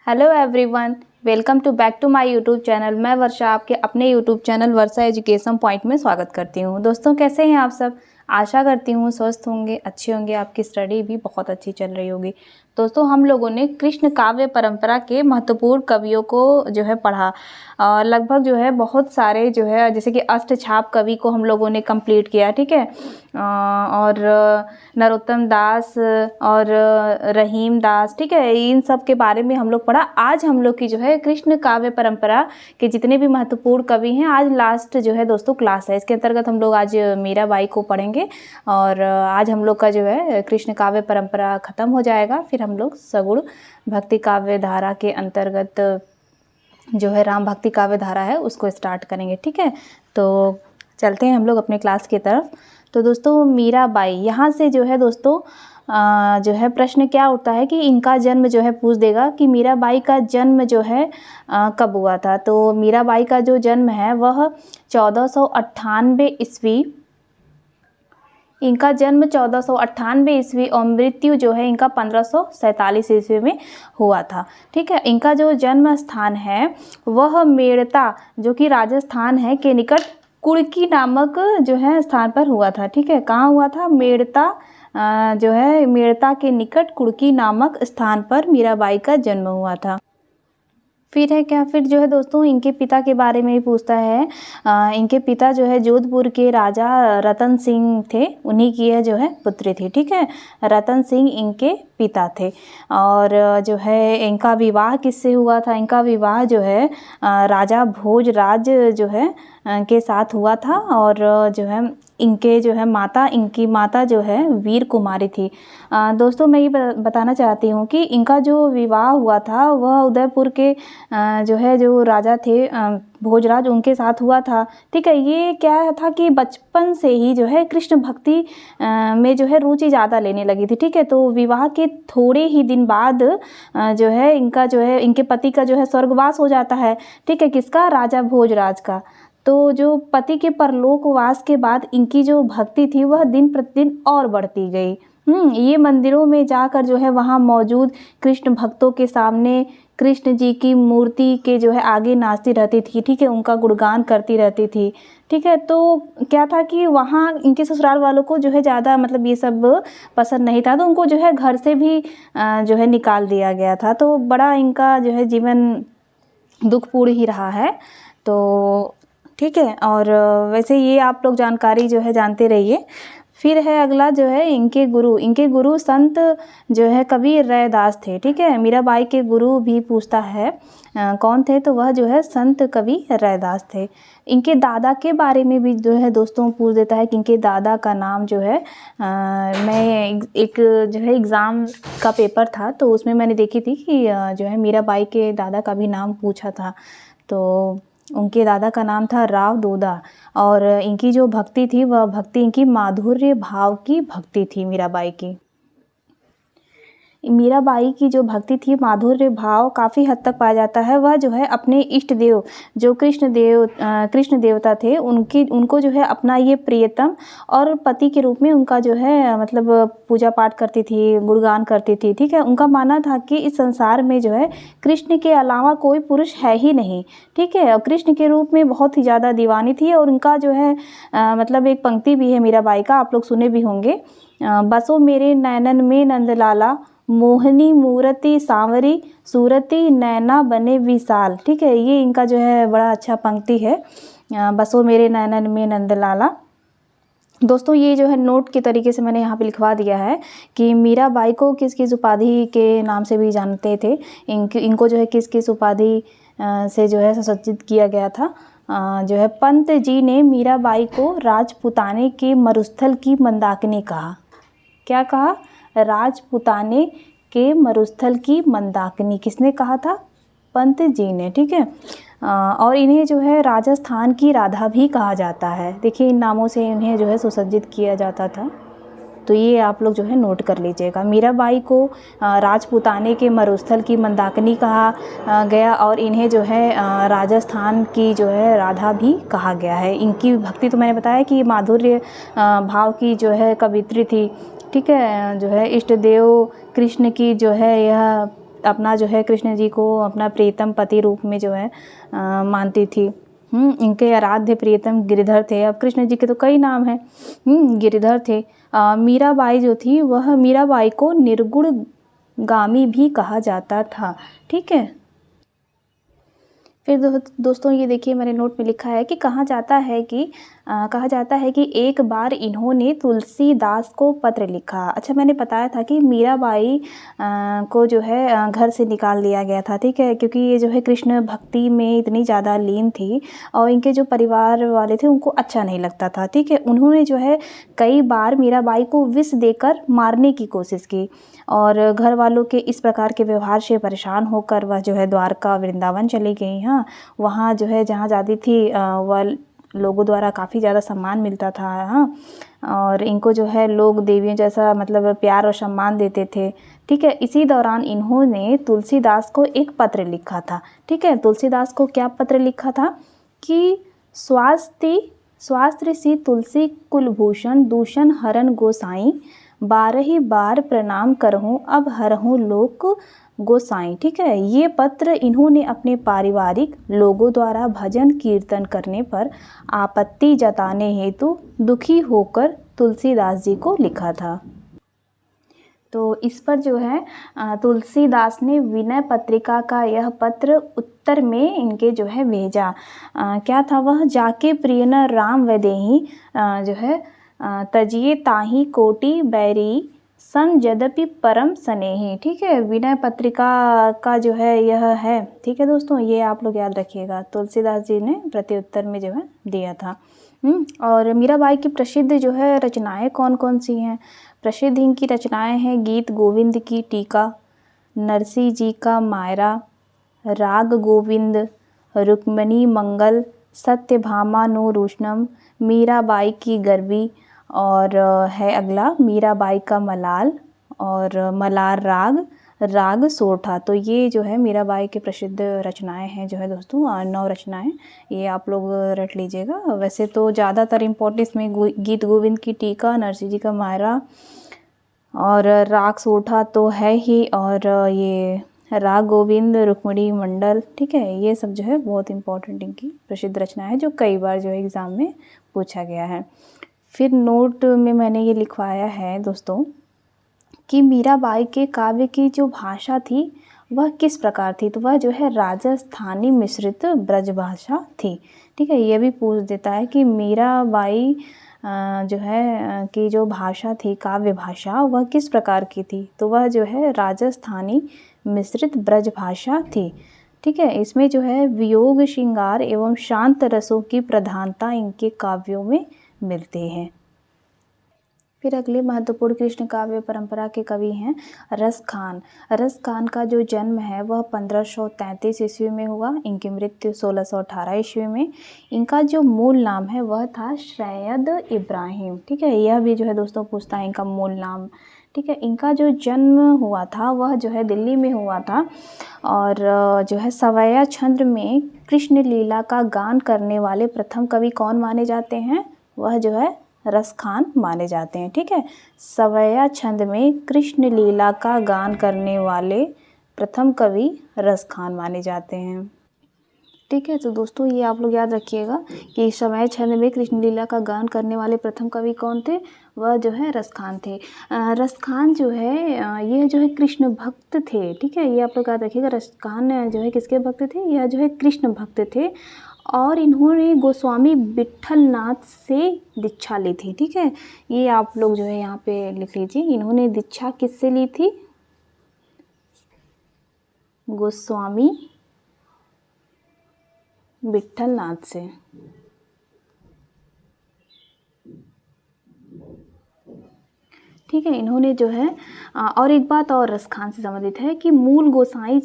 Hello everyone, welcome to back to my YouTube channel. मैं वर्षा आपके अपने YouTube channel Varsha education point में स्वागत करती हूँ। दोस्तों, कैसे हैं आप सब? आशा करती हूँ स्वस्थ होंगे, अच्छे होंगे, आपकी स्टडी भी बहुत अच्छी चल रही होगी। दोस्तों, हम लोगों ने कृष्ण काव्य परंपरा के महत्वपूर्ण कवियों को जो है पढ़ा। लगभग जो है बहुत सारे जो है जैसे कि अष्टछाप कवि को हम लोगों ने कंप्लीट किया, ठीक है। और नरोत्तम दास और रहीम दास, ठीक है, इन सब के बारे में हम लोग पढ़ा। आज हम लोग की जो है कृष्ण काव्य परंपरा के जितने भी महत्वपूर्ण कवि हैं, आज लास्ट जो है दोस्तों क्लास है। इसके अंतर्गत हम लोग आज मीराबाई को पढ़ेंगे और आज हम लोग का जो है कृष्ण काव्य परंपरा ख़त्म हो जाएगा। फिर हम लोग सगुण भक्ति काव्य धारा के अंतर्गत जो है राम भक्ति काव्य धारा है उसको स्टार्ट करेंगे, ठीक है। तो चलते हैं हम लोग अपने क्लास की तरफ। तो दोस्तों, मीराबाई, यहाँ से जो है दोस्तों जो है प्रश्न क्या उठता है कि इनका जन्म जो है पूछ देगा कि मीराबाई का जन्म जो है कब हुआ था। तो मीराबाई का जो जन्म है वह 1498 ईस्वी, इनका जन्म 1498 ईस्वी और मृत्यु जो है इनका 1547 ईस्वी में हुआ था, ठीक है। इनका जो जन्म स्थान है वह मेड़ता जो कि राजस्थान है के निकट कुड़की नामक जो है स्थान पर हुआ था, ठीक है। कहाँ हुआ था? मेड़ता जो है मेड़ता के निकट कुड़की नामक स्थान पर मीराबाई का जन्म हुआ था। फिर है क्या, फिर जो है दोस्तों इनके पिता के बारे में भी पूछता है। इनके पिता जो है जोधपुर के राजा रतन सिंह थे, उन्हीं की यह जो है पुत्री थी, ठीक है। रतन सिंह इनके पिता थे। और जो है इनका विवाह किससे हुआ था? इनका विवाह जो है राजा भोजराज जो है के साथ हुआ था। और जो है इनके जो है इनकी माता जो है वीर कुमारी थी। दोस्तों, मैं ये बताना चाहती हूँ कि इनका जो विवाह हुआ था वह उदयपुर के जो राजा थे भोजराज, उनके साथ हुआ था, ठीक है। ये क्या था कि बचपन से ही जो है कृष्ण भक्ति में जो है रुचि ज़्यादा लेने लगी थी, ठीक है। तो विवाह के थोड़े ही दिन बाद जो है इनका जो है इनके पति का जो है स्वर्गवास हो जाता है, ठीक है। किसका? राजा भोजराज का। तो जो पति के परलोकवास के बाद इनकी जो भक्ति थी वह दिन प्रतिदिन और बढ़ती गई। ये मंदिरों में जाकर जो है वहाँ मौजूद कृष्ण भक्तों के सामने कृष्ण जी की मूर्ति के जो है आगे नाचती रहती थी, ठीक है, उनका गुणगान करती रहती थी, ठीक है। तो क्या था कि वहाँ इनके ससुराल वालों को जो है ज़्यादा मतलब ये सब पसंद नहीं था, तो उनको जो है घर से भी जो है निकाल दिया गया था। तो बड़ा इनका जो है जीवन दुखपूर्ण ही रहा है, तो ठीक है। और वैसे ये आप लोग जानकारी जो है जानते रहिए। फिर है अगला जो है इनके गुरु संत जो है कवि रैदास थे, ठीक है। मीराबाई के गुरु भी पूछता है कौन थे, तो वह जो है संत कवि रैदास थे। इनके दादा के बारे में भी जो है दोस्तों पूछ देता है कि इनके दादा का नाम जो है मैं एक जो है एग्ज़ाम का पेपर था तो उसमें मैंने देखी थी कि जो है मीराबाई के दादा का भी नाम पूछा था। तो उनके दादा का नाम था राव दोदा। और इनकी जो भक्ति थी वह भक्ति इनकी माधुर्य भाव की भक्ति थी। मीराबाई की जो भक्ति थी माधुर्य भाव काफ़ी हद तक पाया जाता है। वह जो है अपने इष्ट देव जो कृष्ण देवता थे उनको जो है अपना ये प्रियतम और पति के रूप में उनका जो है मतलब पूजा पाठ करती थी, गुणगान करती थी, ठीक है। उनका मानना था कि इस संसार में जो है कृष्ण के अलावा कोई पुरुष है ही नहीं, ठीक है। और कृष्ण के रूप में बहुत ही ज़्यादा दीवानी थी। और उनका जो है मतलब एक पंक्ति भी है मीराबाई का, आप लोग सुने भी होंगे। बसो मेरे नैनन में नंदलाला, मोहनी मूर्ति सांवरी, सूरती नैना बने विशाल, ठीक है। ये इनका जो है बड़ा अच्छा पंक्ति है, बसो मेरे नैनन में नंदलाला। दोस्तों, ये जो है नोट के तरीके से मैंने यहाँ पे लिखवा दिया है कि मीराबाई को किस किस उपाधि के नाम से भी जानते थे, इनको जो है किस किस उपाधि से जो है सुसज्जित किया गया था। जो है पंत जी ने मीराबाई को राजपुताने के मरुस्थल की मंदाकिनी कहा। क्या कहा? राजपुताने के मरुस्थल की मंदाकिनी किसने कहा था? पंत जी ने, ठीक है। और इन्हें जो है राजस्थान की राधा भी कहा जाता है। देखिए, इन नामों से इन्हें जो है सुसज्जित किया जाता था। तो ये आप लोग जो है नोट कर लीजिएगा। मीराबाई को राजपुताने के मरुस्थल की मंदाकिनी कहा गया और इन्हें जो है राजस्थान की जो है राधा भी कहा गया है। इनकी भक्ति तो मैंने बताया कि माधुर्य भाव की जो है कवित्री थी, ठीक है। जो है इष्ट देव कृष्ण की जो है यह अपना जो है कृष्ण जी को अपना प्रियतम पति रूप में जो है मानती थी। इनके आराध्य प्रियतम गिरिधर थे। अब कृष्ण जी के तो कई नाम हैं। गिरिधर थे। मीराबाई जो थी वह मीराबाई को निर्गुण गामी भी कहा जाता था। ठीक है। फिर दोस्तों ये देखिए मैंने नोट में लिखा है कि कहा जाता है कि एक बार इन्होंने तुलसीदास को पत्र लिखा। अच्छा, मैंने बताया था कि मीराबाई को जो है घर से निकाल दिया गया था। ठीक है, क्योंकि ये जो है कृष्ण भक्ति में इतनी ज़्यादा लीन थी और इनके जो परिवार वाले थे उनको अच्छा नहीं लगता था। ठीक है, उन्होंने जो है कई बार मीराबाई को विष देकर मारने की कोशिश की और घर वालों के इस प्रकार के व्यवहार से परेशान होकर वह जो है द्वारका वृंदावन चली गई। हाँ, वहाँ जो है जहाँ जाती थी वह लोगों द्वारा काफ़ी ज़्यादा सम्मान मिलता था। हाँ, और इनको जो है लोग देवियों जैसा मतलब प्यार और सम्मान देते थे। ठीक है, इसी दौरान इन्होंने तुलसीदास को एक पत्र लिखा था। ठीक है, तुलसीदास को क्या पत्र लिखा था कि स्वास्त्री सी तुलसी कुलभूषण दूषण हरण गोसाई 12 बार प्रणाम करहूँ अब हरहूँ लोक गोसाई। ठीक है, ये पत्र इन्होंने अपने पारिवारिक लोगों द्वारा भजन कीर्तन करने पर आपत्ति जताने हेतु दुखी होकर तुलसीदास जी को लिखा था। तो इस पर जो है तुलसीदास ने विनय पत्रिका का यह पत्र उत्तर में इनके जो है भेजा। क्या था वह? जाके प्रिय न राम वैदेही जो है तजिए ताही कोटि बैरी सन यद्यपि परम स्नेही। ठीक है, विनय पत्रिका का जो है यह है। ठीक है दोस्तों, ये आप लोग याद रखिएगा, तुलसीदास जी ने प्रत्युत्तर में जो है दिया था। और मीराबाई की प्रसिद्ध जो है रचनाएं कौन कौन सी हैं? प्रसिद्ध इनकी रचनाएं हैं गीत गोविंद की टीका, नरसिंह जी का मायरा, राग गोविंद, रुक्मिणी मंगल, सत्यभामा नो रूषणम, मीराबाई की गरबी और है अगला मीराबाई का मलाल और मलार राग सोठा। तो ये जो है मीराबाई के प्रसिद्ध रचनाएं हैं जो है दोस्तों, 9 रचनाएं, ये आप लोग रट लीजिएगा। वैसे तो ज़्यादातर इम्पोर्टेंस में गीत गोविंद की टीका, नरसिंह जी का मायरा और राग सोठा तो है ही, और ये राग गोविंद, रुक्मिणी मंडल। ठीक है, ये सब जो है बहुत इम्पोर्टेंट इनकी प्रसिद्ध रचनाएं हैं जो कई बार जो है एग्ज़ाम में पूछा गया है। फिर नोट में मैंने ये लिखवाया है दोस्तों कि मीराबाई के काव्य की जो भाषा थी वह किस प्रकार थी? तो वह जो है राजस्थानी मिश्रित ब्रज भाषा थी। ठीक है, ये भी पूछ देता है कि मीराबाई जो है की जो भाषा थी, काव्य भाषा, वह किस प्रकार की थी? तो वह जो है राजस्थानी मिश्रित ब्रज भाषा थी। ठीक है, इसमें जो है वियोग श्रृंगार एवं शांत रसों की प्रधानता इनके काव्यों में मिलते हैं। फिर अगले महत्वपूर्ण कृष्ण काव्य परंपरा के कवि हैं रस खान। रस खान का जो जन्म है वह 1533 ईस्वी में हुआ। इनकी मृत्यु 1618 ईस्वी में। इनका जो मूल नाम है वह था सैयद इब्राहिम। ठीक है, यह भी जो है दोस्तों पूछता है इनका मूल नाम। ठीक है, इनका जो जन्म हुआ था वह जो है दिल्ली में हुआ था और जो है सवैया छंद में कृष्ण लीला का गान करने वाले प्रथम कवि कौन माने जाते हैं? वह जो है रस खान माने जाते हैं। ठीक है, सवैया छंद में कृष्ण लीला का गान करने वाले प्रथम कवि रस खान माने जाते हैं। ठीक है, तो दोस्तों ये आप लोग याद रखिएगा कि सवैया छंद में कृष्ण लीला का गान करने वाले प्रथम कवि कौन थे? वह जो है रस खान थे। रस खान जो है यह जो है कृष्ण भक्त थे। ठीक है, ये आप लोग याद रखिएगा, रस खान जो है किसके भक्त थे? यह जो है कृष्ण भक्त थे और इन्होंने गोस्वामी विट्ठल नाथ से दीक्षा ली थी। ठीक है, ये आप लोग जो है यहाँ पे लिख लीजिए, इन्होंने दीक्षा किससे ली थी? गोस्वामी विट्ठल नाथ से। ठीक है, इन्होंने जो है और एक बात और रस खान से संबंधित है कि मूल गोसाई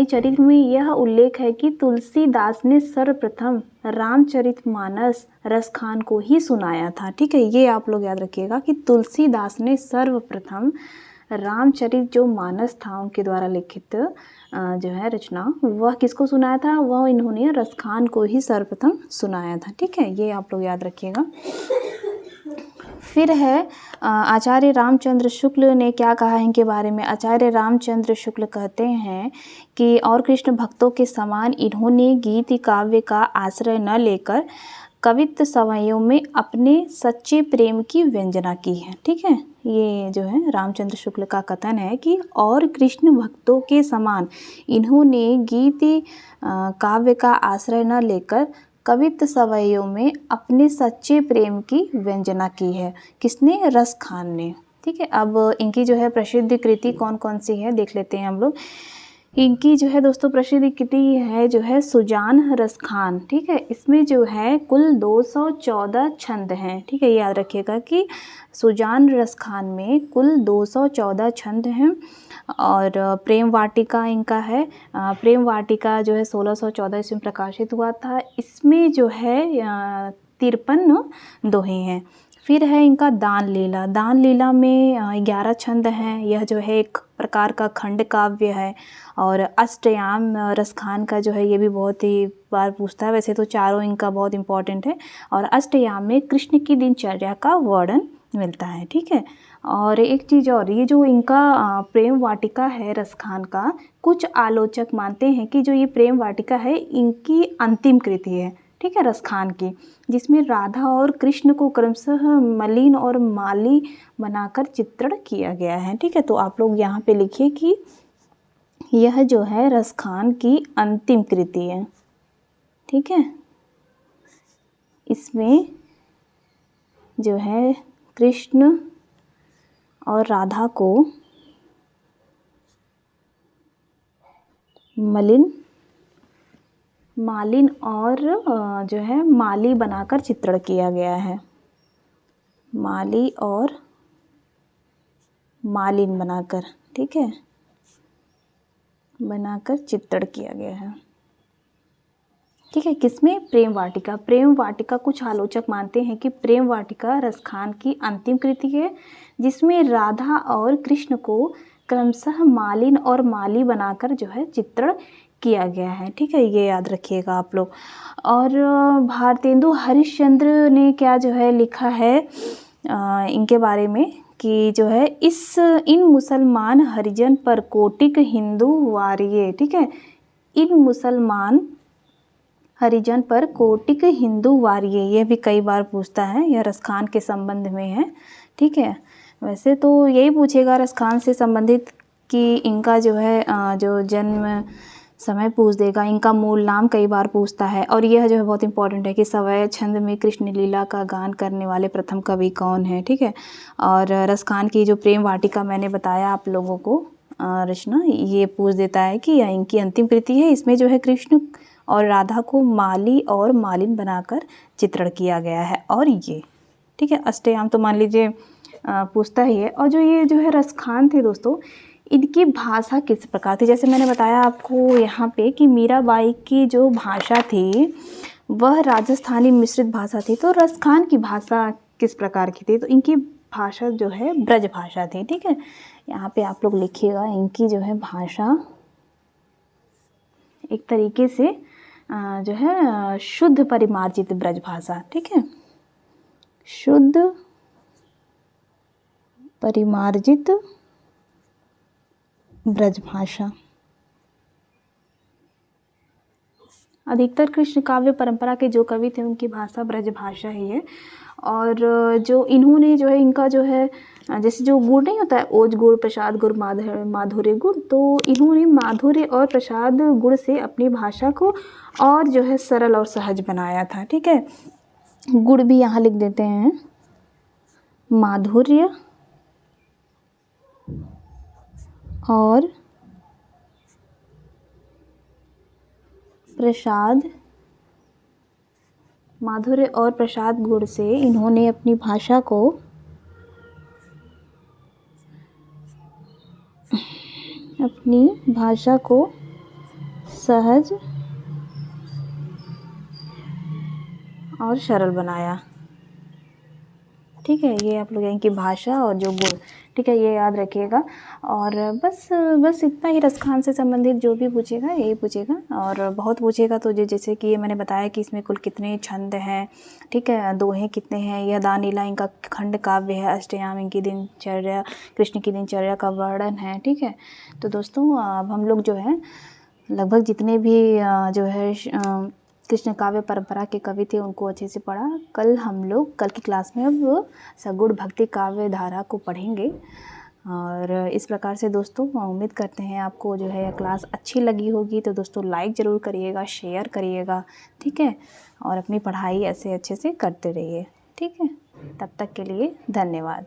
चरित्र में यह उल्लेख है कि तुलसीदास ने सर्वप्रथम रामचरितमानस रस खान को ही सुनाया था। ठीक है, ये आप लोग याद रखिएगा कि तुलसीदास ने सर्वप्रथम रामचरित जो मानस था उनके द्वारा लिखित जो है रचना, वह किसको सुनाया था? वह इन्होंने रस खान को ही सर्वप्रथम सुनाया था। ठीक है, ये आप लोग याद रखिएगा। फिर है आचार्य रामचंद्र शुक्ल ने क्या कहा है इनके बारे में। आचार्य रामचंद्र शुक्ल कहते हैं कि और कृष्ण भक्तों के समान इन्होंने गीत काव्य का आश्रय न लेकर कवित्व सवाइयों में अपने सच्चे प्रेम की व्यंजना की है। ठीक है, ये जो है रामचंद्र शुक्ल का कथन है कि और कृष्ण भक्तों के समान इन्होंने गीत काव्य का आश्रय न लेकर कवित्व सवैयों में अपने सच्चे प्रेम की व्यंजना की है। किसने? रस खान ने। ठीक है, अब इनकी जो है प्रसिद्ध कृति कौन कौन सी है देख लेते हैं हम लोग। इनकी जो है दोस्तों प्रसिद्ध कृति है जो है सुजान रस खान। ठीक है, इसमें जो है कुल 214 छंद हैं। ठीक है, याद रखिएगा कि सुजान रस खान में कुल 214 छंद हैं। और प्रेम वाटिका इनका है, प्रेम वाटिका जो है 1614 ईस्वी में प्रकाशित हुआ था। इसमें जो है 53 दोहे हैं। फिर है इनका दान लीला। दान लीला में 11 छंद हैं। यह जो है एक प्रकार का खंड काव्य है। और अष्टयाम रस खान का जो है ये भी बहुत ही बार पूछता है, वैसे तो चारों इनका बहुत इंपॉर्टेंट है। और अष्टयाम में कृष्ण की दिनचर्या का वर्णन मिलता है। ठीक है, और एक चीज़ और, ये जो इनका प्रेम वाटिका है रस खान का, कुछ आलोचक मानते हैं कि जो ये प्रेम वाटिका है इनकी अंतिम कृति है। ठीक है, रस खान की, जिसमें राधा और कृष्ण को क्रमशः मलिन और माली बनाकर चित्रण किया गया है। ठीक है, तो आप लोग यहाँ पे लिखिए कि यह जो है रस खान की अंतिम कृति है। ठीक है, इसमें जो है कृष्ण और राधा को मालिन और जो है माली बनाकर चित्रण किया गया है। माली और मालिन बनाकर, ठीक है, बनाकर चित्रण किया गया है। ठीक है, किसमें? प्रेम वाटिका। प्रेम वाटिका कुछ आलोचक मानते हैं कि प्रेम वाटिका रस खान की अंतिम कृति है, जिसमें राधा और कृष्ण को क्रमशः मालिन और माली बनाकर जो है चित्रण किया गया है। ठीक है, ये याद रखिएगा आप लोग। और भारतेंदु हरिश्चंद्र ने क्या जो है लिखा है इनके बारे में कि जो है इन मुसलमान हरिजन पर कोटिक हिंदू वारिये। ठीक है, इन मुसलमान हरिजन पर कोटिक हिंदू वारिये, यह भी कई बार पूछता है, यह रस खान के संबंध में है। ठीक है, वैसे तो यही पूछेगा रस खान से संबंधित कि इनका जो है जो जन्म समय पूछ देगा, इनका मूल नाम कई बार पूछता है। और यह जो है बहुत इंपॉर्टेंट है कि सवय छंद में कृष्ण लीला का गान करने वाले प्रथम कवि कौन है। ठीक है, और रस खान की जो प्रेम वाटिका मैंने बताया आप लोगों को रचना, ये पूछ देता है कि यह इनकी अंतिम कृति है। इसमें जो है कृष्ण और राधा को माली और मालिन बनाकर चित्रण किया गया है। और ये ठीक है, अष्टयाम तो मान लीजिए पूछता ही है। और जो ये जो है रस खान थे दोस्तों, इनकी भाषा किस प्रकार थी, जैसे मैंने बताया आपको यहाँ पे कि मीराबाई की जो भाषा थी वह राजस्थानी मिश्रित भाषा थी। तो रस खान की भाषा किस प्रकार की थी? तो इनकी भाषा जो है ब्रज भाषा थी। ठीक है, यहाँ पे आप लोग लिखिएगा, इनकी जो है भाषा एक तरीके से जो है शुद्ध परिमार्जित ब्रज भाषा। ठीक है, शुद्ध परिमार्जित ब्रज भाषा। अधिकतर कृष्ण काव्य परंपरा के जो कवि थे उनकी भाषा ब्रज भाषा ही है। और जो इन्होंने जो है इनका जो है जैसे जो गुड़ नहीं होता है, ओज गुड़, प्रसाद गुड़, माधुर्य गुड़, तो इन्होंने माधुर्य और प्रसाद गुड़ से अपनी भाषा को और जो है सरल और सहज बनाया था। ठीक है, गुड़ भी यहाँ लिख देते हैं, माधुर्य और प्रसाद, माधुर्य और प्रसाद गुड़ से इन्होंने अपनी भाषा को सहज और सरल बनाया। ठीक है। ये आप लोग इनकी भाषा और जो गुण, ठीक है, ये याद रखिएगा। और बस इतना ही रसखान से संबंधित जो भी पूछेगा यही पूछेगा, और बहुत पूछेगा तो जैसे कि ये मैंने बताया कि इसमें कुल कितने छंद हैं, ठीक है, दोहे कितने हैं, यह दान लीला इनका खंड काव्य है, अष्टयाम इनकी दिनचर्या, कृष्ण की दिनचर्या का वर्णन है, ठीक है। तो दोस्तों अब हम लोग जो है लगभग जितने भी जो है कृष्ण काव्य परंपरा के कवि थे उनको अच्छे से पढ़ा। कल की क्लास में अब सगुण भक्ति काव्य धारा को पढ़ेंगे। और इस प्रकार से दोस्तों उम्मीद करते हैं आपको जो है क्लास अच्छी लगी होगी। तो दोस्तों लाइक ज़रूर करिएगा, शेयर करिएगा, ठीक है, और अपनी पढ़ाई ऐसे अच्छे से करते रहिए, ठीक है। तब तक के लिए धन्यवाद।